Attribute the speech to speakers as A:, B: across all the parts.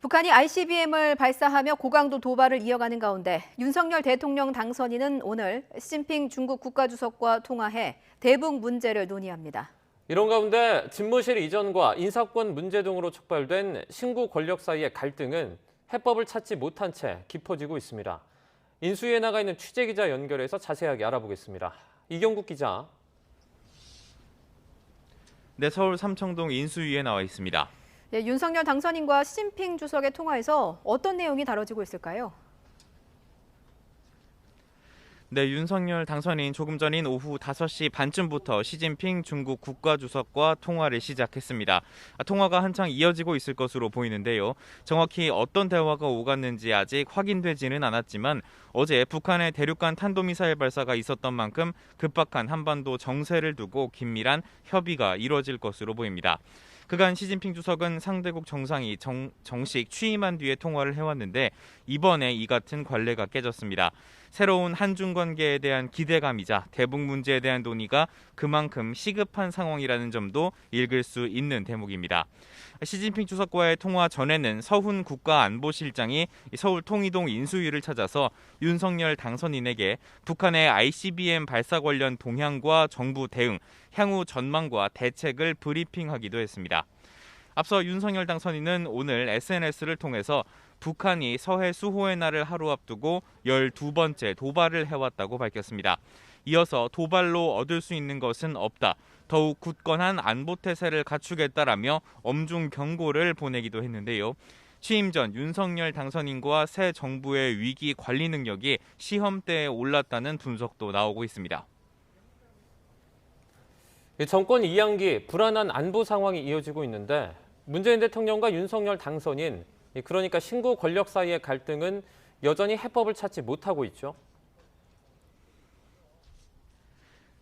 A: 북한이 ICBM을 발사하며 고강도 도발을 이어가는 가운데 윤석열 대통령 당선인은 오늘 시진핑 중국 국가주석과 통화해 대북 문제를 논의합니다.
B: 이런 가운데 집무실 이전과 인사권 문제 등으로 촉발된 신구 권력 사이의 갈등은 해법을 찾지 못한 채 깊어지고 있습니다. 인수위에 나가 있는 취재기자 연결해서 자세하게 알아보겠습니다. 이경국 기자.
C: 네, 서울 삼청동 인수위에 나와 있습니다.
A: 네, 윤석열 당선인과 시진핑 주석의 통화에서 어떤 내용이 다뤄지고 있을까요?
C: 네, 윤석열 당선인 조금 전인 오후 5시 반쯤부터 시진핑 중국 국가주석과 통화를 시작했습니다. 통화가 한창 이어지고 있을 것으로 보이는데요. 정확히 어떤 대화가 오갔는지 아직 확인되지는 않았지만 어제 북한의 대륙간 탄도미사일 발사가 있었던 만큼 급박한 한반도 정세를 두고 긴밀한 협의가 이루어질 것으로 보입니다. 그간 시진핑 주석은 상대국 정상이 정식 취임한 뒤에 통화를 해왔는데 이번에 이 같은 관례가 깨졌습니다. 새로운 한중 관계에 대한 기대감이자 대북 문제에 대한 논의가 그만큼 시급한 상황이라는 점도 읽을 수 있는 대목입니다. 시진핑 주석과의 통화 전에는 서훈 국가안보실장이 서울 통이동 인수위를 찾아서 윤석열 당선인에게 북한의 ICBM 발사 관련 동향과 정부 대응, 향후 전망과 대책을 브리핑하기도 했습니다. 앞서 윤석열 당선인은 오늘 SNS를 통해서 북한이 서해 수호의 날을 하루 앞두고 12번째 도발을 해왔다고 밝혔습니다. 이어서 도발로 얻을 수 있는 것은 없다. 더욱 굳건한 안보태세를 갖추겠다라며 엄중 경고를 보내기도 했는데요. 취임 전 윤석열 당선인과 새 정부의 위기 관리 능력이 시험대에 올랐다는 분석도 나오고 있습니다.
B: 정권 2양기 불안한 안보 상황이 이어지고 있는데 문재인 대통령과 윤석열 당선인, 그러니까 신구 권력 사이의 갈등은 여전히 해법을 찾지 못하고 있죠.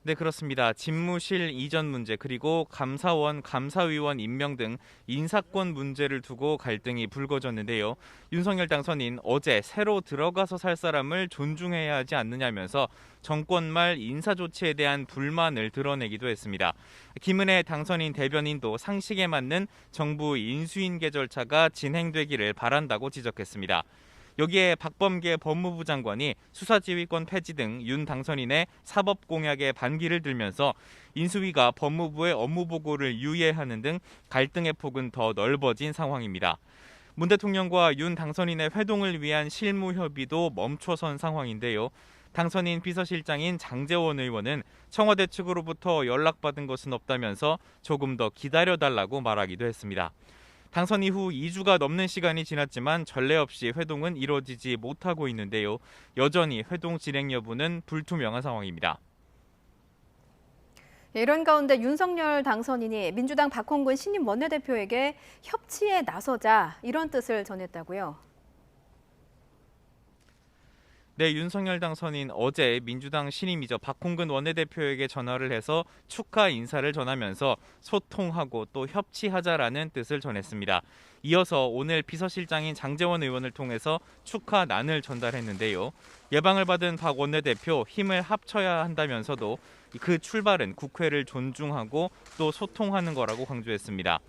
C: 네, 그렇습니다. 집무실 이전 문제 그리고 감사원, 감사위원 임명 등 인사권 문제를 두고 갈등이 불거졌는데요. 윤석열 당선인 어제 새로 들어가서 살 사람을 존중해야 하지 않느냐면서 정권 말 인사 조치에 대한 불만을 드러내기도 했습니다. 김은혜 당선인 대변인도 상식에 맞는 정부 인수인계 절차가 진행되기를 바란다고 지적했습니다. 여기에 박범계 법무부 장관이 수사지휘권 폐지 등 윤 당선인의 사법 공약에 반기를 들면서 인수위가 법무부의 업무 보고를 유예하는 등 갈등의 폭은 더 넓어진 상황입니다. 문 대통령과 윤 당선인의 회동을 위한 실무 협의도 멈춰선 상황인데요. 당선인 비서실장인 장제원 의원은 청와대 측으로부터 연락받은 것은 없다면서 조금 더 기다려달라고 말하기도 했습니다. 당선 이후 2주가 넘는 시간이 지났지만 전례 없이 회동은 이루어지지 못하고 있는데요. 여전히 회동 진행 여부는 불투명한 상황입니다.
A: 이런 가운데 윤석열 당선인이 민주당 박홍근 신임 원내대표에게 협치에 나서자 이런 뜻을 전했다고요.
C: 네, 윤석열 당선인 어제 민주당 신임이죠. 박홍근 원내대표에게 전화를 해서 축하 인사를 전하면서 소통하고 또 협치하자라는 뜻을 전했습니다. 이어서 오늘 비서실장인 장제원 의원을 통해서 축하난을 전달했는데요. 예방을 받은 박 원내대표 힘을 합쳐야 한다면서도 그 출발은 국회를 존중하고 또 소통하는 거라고 강조했습니다.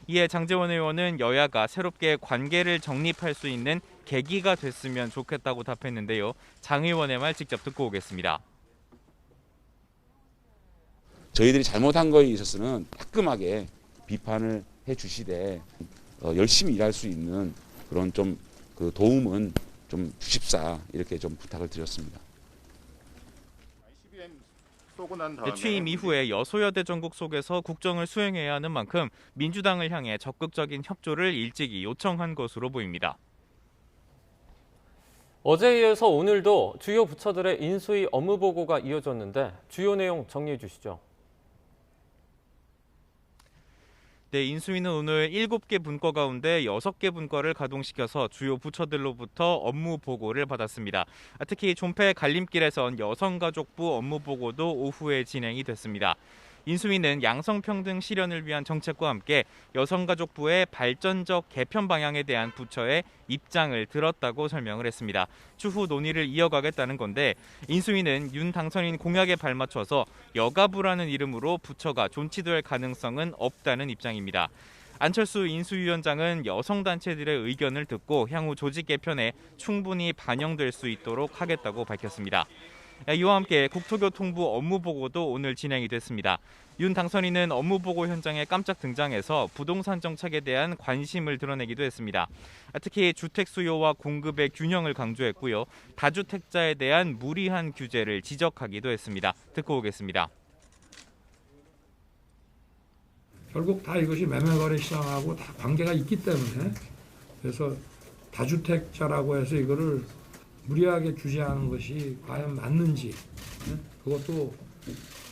C: 이에 장제원 의원은 여야가 새롭게 관계를 정립할 수 있는 계기가 됐으면 좋겠다고 답했는데요. 장 의원의 말 직접 듣고 오겠습니다.
D: 저희들이 잘못한 거에 있어서는 따끔하게 비판을 해주시되 열심히 일할 수 있는 그런 좀 그 도움은 좀 주십사 이렇게 좀 부탁을 드렸습니다.
C: 취임 이후에 여소야대 정국 속에서 국정을 수행해야 하는 만큼 민주당을 향해 적극적인 협조를 일찍이 요청한 것으로 보입니다.
B: 어제에 이어서 오늘도 주요 부처들의 인수위 업무 보고가 이어졌는데 주요 내용 정리해 주시죠.
C: 네, 인수위는 오늘 7개 분과 가운데 6개 분과를 가동시켜서 주요 부처들로부터 업무 보고를 받았습니다. 특히 존폐 갈림길에선 여성가족부 업무 보고도 오후에 진행이 됐습니다. 인수위는 양성평등 실현을 위한 정책과 함께 여성가족부의 발전적 개편 방향에 대한 부처의 입장을 들었다고 설명을 했습니다. 추후 논의를 이어가겠다는 건데 인수위는 윤 당선인 공약에 발맞춰서 여가부라는 이름으로 부처가 존치될 가능성은 없다는 입장입니다. 안철수 인수위원장은 여성단체들의 의견을 듣고 향후 조직 개편에 충분히 반영될 수 있도록 하겠다고 밝혔습니다. 이와 함께 국토교통부 업무보고도 오늘 진행이 됐습니다. 윤 당선인은 업무보고 현장에 깜짝 등장해서 부동산 정책에 대한 관심을 드러내기도 했습니다. 특히 주택 수요와 공급의 균형을 강조했고요. 다주택자에 대한 무리한 규제를 지적하기도 했습니다. 듣고 오겠습니다.
E: 결국 다 이것이 매매거래 시장하고 다 관계가 있기 때문에 그래서 다주택자라고 해서 이거를 무리하게 규제하는 것이 과연 맞는지 그것도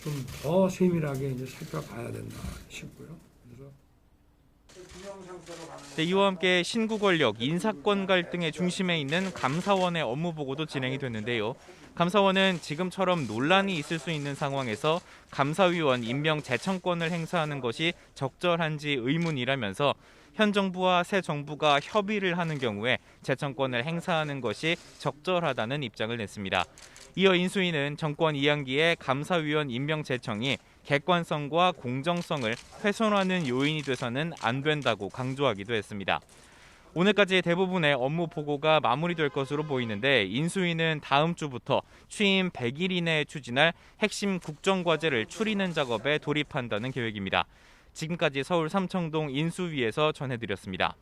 E: 좀 더 세밀하게 이제 살펴봐야 된다 싶고요. 그래서
C: 이와 함께 신구 권력, 인사권 갈등의 중심에 있는 감사원의 업무 보고도 진행이 됐는데요. 감사원은 지금처럼 논란이 있을 수 있는 상황에서 감사위원 임명 제청권을 행사하는 것이 적절한지 의문이라면서 현 정부와 새 정부가 협의를 하는 경우에 제청권을 행사하는 것이 적절하다는 입장을 냈습니다. 이어 인수위는 정권 2학기에 감사위원 임명 제청이 객관성과 공정성을 훼손하는 요인이 돼서는 안 된다고 강조하기도 했습니다. 오늘까지 대부분의 업무 보고가 마무리될 것으로 보이는데 인수위는 다음 주부터 취임 100일 이내에 추진할 핵심 국정과제를 추리는 작업에 돌입한다는 계획입니다. 지금까지 서울 삼청동 인수위에서 전해드렸습니다.